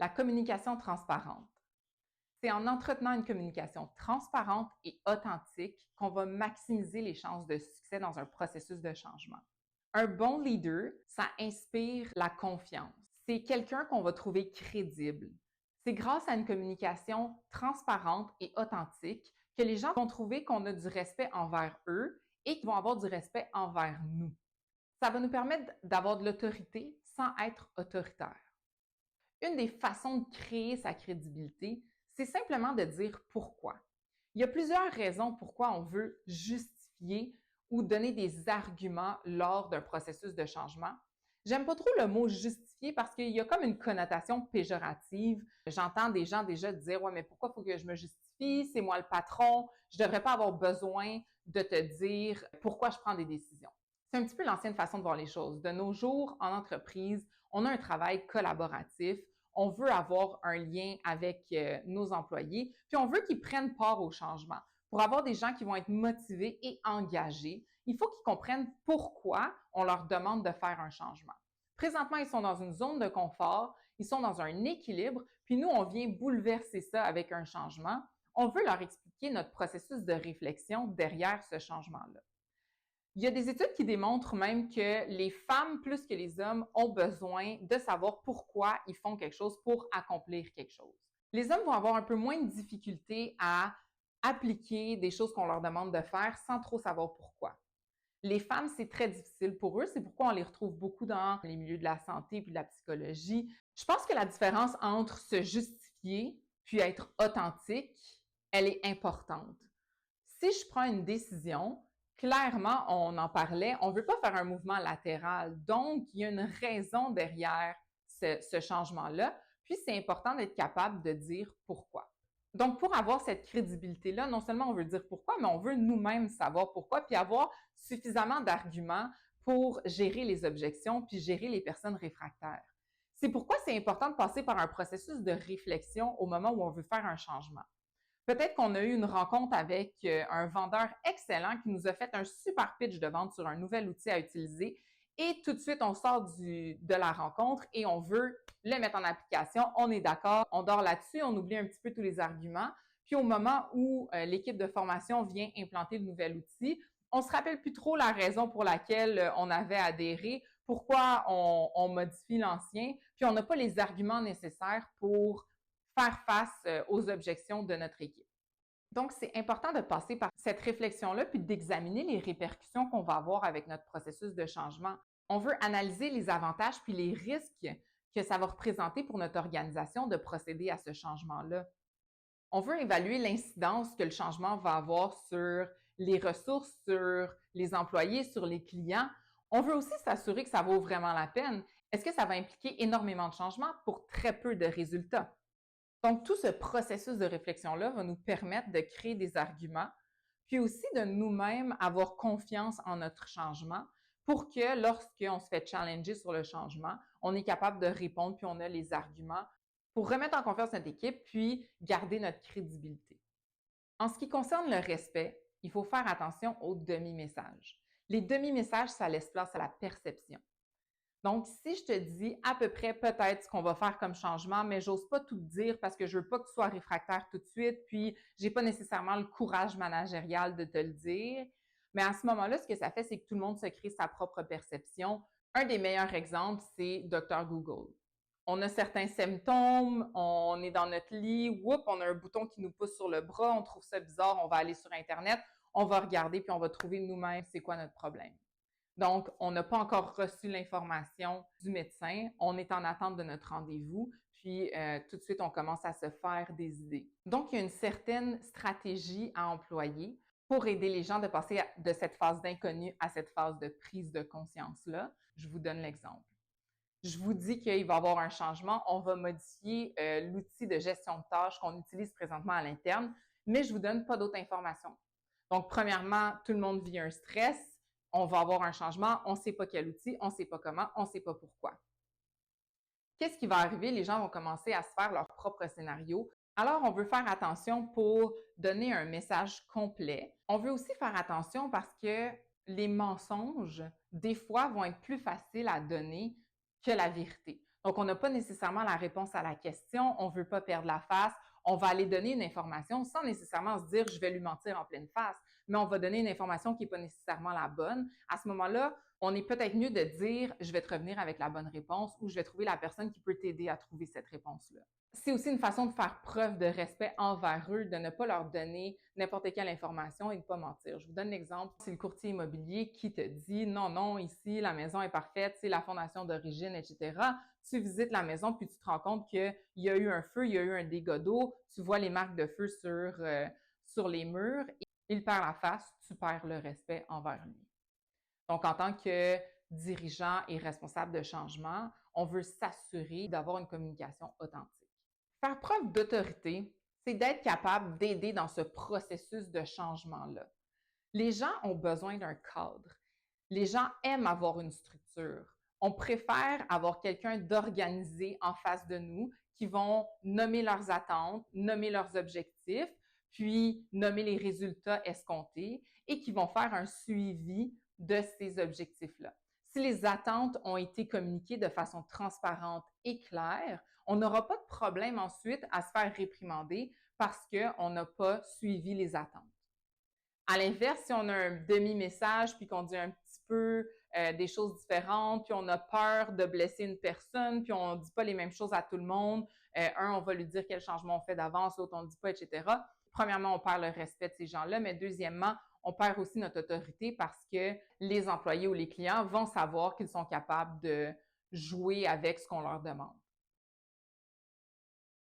La communication transparente. C'est en entretenant une communication transparente et authentique qu'on va maximiser les chances de succès dans un processus de changement. Un bon leader, ça inspire la confiance. C'est quelqu'un qu'on va trouver crédible. C'est grâce à une communication transparente et authentique que les gens vont trouver qu'on a du respect envers eux et qu'ils vont avoir du respect envers nous. Ça va nous permettre d'avoir de l'autorité sans être autoritaire. Une des façons de créer sa crédibilité, c'est simplement de dire pourquoi. Il y a plusieurs raisons pourquoi on veut justifier ou donner des arguments lors d'un processus de changement. J'aime pas trop le mot justifier parce qu'il y a comme une connotation péjorative. J'entends des gens déjà dire ouais, mais pourquoi il faut que je me justifie? C'est moi le patron. Je devrais pas avoir besoin de te dire pourquoi je prends des décisions. C'est un petit peu l'ancienne façon de voir les choses. De nos jours, en entreprise, on a un travail collaboratif. On veut avoir un lien avec nos employés, puis on veut qu'ils prennent part au changement. Pour avoir des gens qui vont être motivés et engagés, il faut qu'ils comprennent pourquoi on leur demande de faire un changement. Présentement, ils sont dans une zone de confort, ils sont dans un équilibre, puis nous, on vient bouleverser ça avec un changement. On veut leur expliquer notre processus de réflexion derrière ce changement-là. Il y a des études qui démontrent même que les femmes, plus que les hommes, ont besoin de savoir pourquoi ils font quelque chose pour accomplir quelque chose. Les hommes vont avoir un peu moins de difficulté à appliquer des choses qu'on leur demande de faire sans trop savoir pourquoi. Les femmes, c'est très difficile pour eux. C'est pourquoi on les retrouve beaucoup dans les milieux de la santé et de la psychologie. Je pense que la différence entre se justifier puis être authentique, elle est importante. Si je prends une décision, clairement, on en parlait, on ne veut pas faire un mouvement latéral. Donc, il y a une raison derrière ce changement-là. Puis, c'est important d'être capable de dire pourquoi. Donc, pour avoir cette crédibilité-là, non seulement on veut dire pourquoi, mais on veut nous-mêmes savoir pourquoi, puis avoir suffisamment d'arguments pour gérer les objections, puis gérer les personnes réfractaires. C'est pourquoi c'est important de passer par un processus de réflexion au moment où on veut faire un changement. Peut-être qu'on a eu une rencontre avec un vendeur excellent qui nous a fait un super pitch de vente sur un nouvel outil à utiliser et tout de suite, on sort de la rencontre et on veut le mettre en application. On est d'accord, on dort là-dessus, on oublie un petit peu tous les arguments. Puis au moment où l'équipe de formation vient implanter le nouvel outil, on se rappelle plus trop la raison pour laquelle on avait adhéré, pourquoi on modifie l'ancien, puis on n'a pas les arguments nécessaires pour faire face aux objections de notre équipe. Donc, c'est important de passer par cette réflexion-là puis d'examiner les répercussions qu'on va avoir avec notre processus de changement. On veut analyser les avantages puis les risques que ça va représenter pour notre organisation de procéder à ce changement-là. On veut évaluer l'incidence que le changement va avoir sur les ressources, sur les employés, sur les clients. On veut aussi s'assurer que ça vaut vraiment la peine. Est-ce que ça va impliquer énormément de changements pour très peu de résultats? Donc, tout ce processus de réflexion-là va nous permettre de créer des arguments, puis aussi de nous-mêmes avoir confiance en notre changement pour que lorsqu'on se fait challenger sur le changement, on est capable de répondre, puis on a les arguments pour remettre en confiance notre équipe, puis garder notre crédibilité. En ce qui concerne le respect, il faut faire attention aux demi-messages. Les demi-messages, ça laisse place à la perception. Donc, si je te dis à peu près peut-être ce qu'on va faire comme changement, mais j'ose pas tout te dire parce que je veux pas que tu sois réfractaire tout de suite, puis j'ai pas nécessairement le courage managérial de te le dire. Mais à ce moment-là, ce que ça fait, c'est que tout le monde se crée sa propre perception. Un des meilleurs exemples, c'est Dr. Google. On a certains symptômes, on est dans notre lit, whoop, on a un bouton qui nous pousse sur le bras, on trouve ça bizarre, on va aller sur Internet, on va regarder, puis on va trouver nous-mêmes c'est quoi notre problème. Donc, on n'a pas encore reçu l'information du médecin. On est en attente de notre rendez-vous. Puis, tout de suite, on commence à se faire des idées. Donc, il y a une certaine stratégie à employer pour aider les gens de passer de cette phase d'inconnu à cette phase de prise de conscience-là. Je vous donne l'exemple. Je vous dis qu'il va y avoir un changement. On va modifier l'outil de gestion de tâches qu'on utilise présentement à l'interne, mais je ne vous donne pas d'autres informations. Donc, premièrement, tout le monde vit un stress. On va avoir un changement, on ne sait pas quel outil, on ne sait pas comment, on ne sait pas pourquoi. Qu'est-ce qui va arriver? Les gens vont commencer à se faire leur propre scénario. Alors, on veut faire attention pour donner un message complet. On veut aussi faire attention parce que les mensonges, des fois, vont être plus faciles à donner que la vérité. Donc, on n'a pas nécessairement la réponse à la question, on ne veut pas perdre la face, on va aller donner une information sans nécessairement se dire « je vais lui mentir en pleine face », mais on va donner une information qui n'est pas nécessairement la bonne. À ce moment-là, on est peut-être mieux de dire « je vais te revenir avec la bonne réponse » ou « je vais trouver la personne qui peut t'aider à trouver cette réponse-là ». C'est aussi une façon de faire preuve de respect envers eux, de ne pas leur donner n'importe quelle information et de ne pas mentir. Je vous donne l'exemple, c'est le courtier immobilier qui te dit « non, non, ici, la maison est parfaite, c'est la fondation d'origine, etc. » Tu visites la maison puis tu te rends compte qu'il y a eu un feu, il y a eu un dégât d'eau, tu vois les marques de feu sur les murs, et il perd la face, tu perds le respect envers lui. Donc, en tant que dirigeant et responsable de changement, on veut s'assurer d'avoir une communication authentique. Faire preuve d'autorité, c'est d'être capable d'aider dans ce processus de changement-là. Les gens ont besoin d'un cadre. Les gens aiment avoir une structure. On préfère avoir quelqu'un d'organisé en face de nous qui vont nommer leurs attentes, nommer leurs objectifs, puis nommer les résultats escomptés et qui vont faire un suivi de ces objectifs-là. Si les attentes ont été communiquées de façon transparente et claire, on n'aura pas de problème ensuite à se faire réprimander parce qu'on n'a pas suivi les attentes. À l'inverse, si on a un demi-message puis qu'on dit un petit peu des choses différentes, puis on a peur de blesser une personne, puis on ne dit pas les mêmes choses à tout le monde, on va lui dire quel changement on fait d'avance, l'autre, on ne dit pas, etc. Premièrement, on perd le respect de ces gens-là, mais deuxièmement, on perd aussi notre autorité parce que les employés ou les clients vont savoir qu'ils sont capables de jouer avec ce qu'on leur demande.